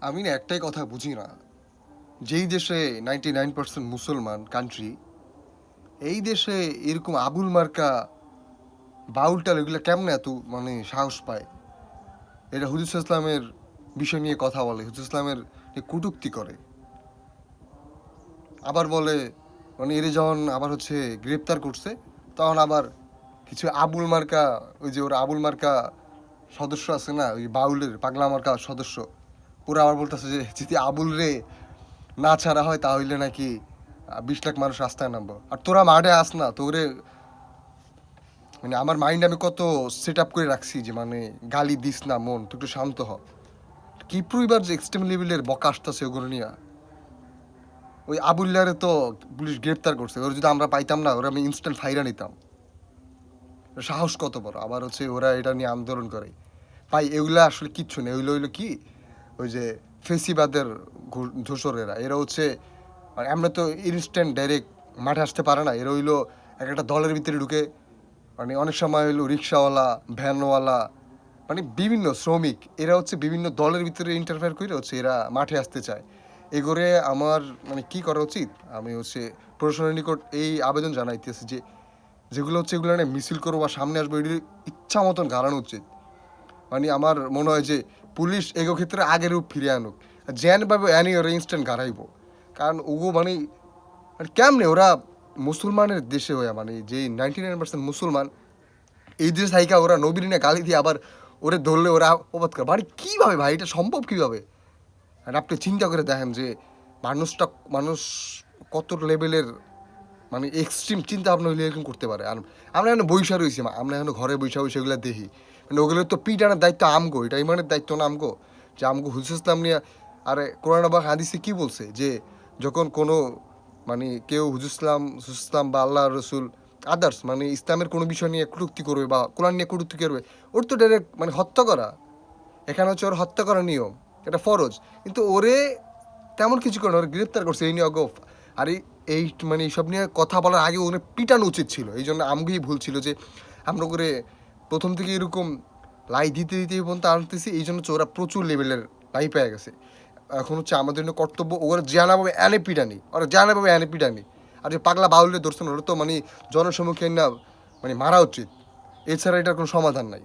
আমি না একটাই কথা বুঝি না, যেই দেশে 99% মুসলমান কান্ট্রি, এই দেশে এরকম আবুল মার্কা বাউলটাল এগুলো কেমনে এত সাহস পায়? এরা হুজুর ইসলামের বিষয় নিয়ে কথা বলে, হুজুর ইসলামের নিয়ে কটূক্তি করে, আবার বলে এরা যখন আবার গ্রেপ্তার করছে, তখন আবার কিছু আবুল মার্কা, ওই যে ওরা আবুল মার্কা সদস্য আছে না, ওই বাউলের পাগলা মার্কা সদস্য, ওরা আবার বলতেছে যে যদি আবুল রে না ছাড়া হয় তাহলে নাকি 20 লাখ মানুষ রাস্তায় নামবো। আর তোরা মাঠে আস না, তোরে আমার মাইন্ড আমি কত সেট আপ করে রাখছি যে গালি দিস না, মন তুই একটু শান্ত হ। কিপ্রু এবার যে এক্সট্রিম লেভেলের বকা আসতেছে ওগুলো নিয়ে। ওই আবুল্লারে তো পুলিশ গ্রেপ্তার করছে, ওরা যদি আমরা পাইতাম না, ওরা আমি ইনস্ট্যান্ট ফাইরা নিতাম। সাহস কত বড়! আবার ওরা এটা নিয়ে আন্দোলন করে। ভাই এগুলা আসলে কিচ্ছু নেই, ওইগুলো হইলো কি, ওই যে ফেসিবাদের ধূসরেরা, এরা আর আমরা তো ইনস্ট্যান্ট ডাইরেক্ট মাঠে আসতে পারে না। এরা হইলো এক একটা দলের ভিতরে ঢুকে, অনেক সময় হইলো রিক্সাওয়ালা, ভ্যানওয়ালা, বিভিন্ন শ্রমিক, এরা বিভিন্ন দলের ভিতরে ইন্টারফেয়ার করে এরা মাঠে আসতে চায়। এগোরে আমার কি করা উচিত? আমি প্রশাসনের নিকট এই আবেদন জানাইতেছি যে যেগুলো এগুলো নিয়ে মিছিল করবো বা সামনে আসবো, এটি ইচ্ছা মতন গাড়ানো উচিত। আমার মনে হয় যে পুলিশ এগো ক্ষেত্রে আগের রূপ ফিরে আনুক, জ্যান পাবে অ্যানি ওরা ইনস্ট্যান্ট গাড়াইবো। কারণ ওগো কেমনে ওরা মুসলমানের দেশে হয়ে, যে 99% মুসলমান, এই দেশে থাইকা ওরা নবীর নিয়ে গালি দিয়ে আবার ওরে ধরলে ওরা অবাদ করে। কীভাবে ভাই, এটা সম্ভব কীভাবে? আর আপনি চিন্তা করে দেখেন যে মানুষ কত লেভেলের এক্সট্রিম চিন্তা ভাবনা হইলে এরকম করতে পারে। আর আমরা এখন বৈশা রয়েছি, আমরা এখন ঘরে বৈশা ওগুলো দেখি, ওগুলোর তো পিটানোর দায়িত্ব আমগো, এটা ইমানের দায়িত্ব না আমগো, যে আমগো হুজুর ইসলাম নিয়ে। আরে কোরআন বা হাদিসে কি বলছে যে যখন কোনো কেউ হুজুর ইসলাম বা আল্লাহ রসুল আদার্স ইসলামের কোনো বিষয় নিয়ে কটূক্তি করবে বা কোরআন নিয়ে কটূক্তি করবে, ওর তো ডাইরেক্ট হত্যা করা। এখানে ওর হত্যা করার নিয়ম, এটা ফরজ। কিন্তু ওরে তেমন কিছু করে ওরা গ্রেপ্তার করছে এই নিয়ে অগফ। আর এই এইসব নিয়ে কথা বলার আগে ওরা পিটানো উচিত ছিল। এই জন্য আমগেই ভুল ছিল যে আমরা করে প্রথম থেকে এরকম লাই দিতে দিতে পর্যন্ত আনতেছি, এই জন্য ওরা প্রচুর লেভেলের লাই পেয়ে গেছে। এখন আমাদের জন্য কর্তব্য ওরা জানাভাবে এনে পিটানি, ওরা জানাভাবে এনে পিটানি। আর যে পাগলা বাউলে ধরছেন, ওরা তো জনসম্মুখে না মারা উচিত, এছাড়া এটার কোনো সমাধান নাই।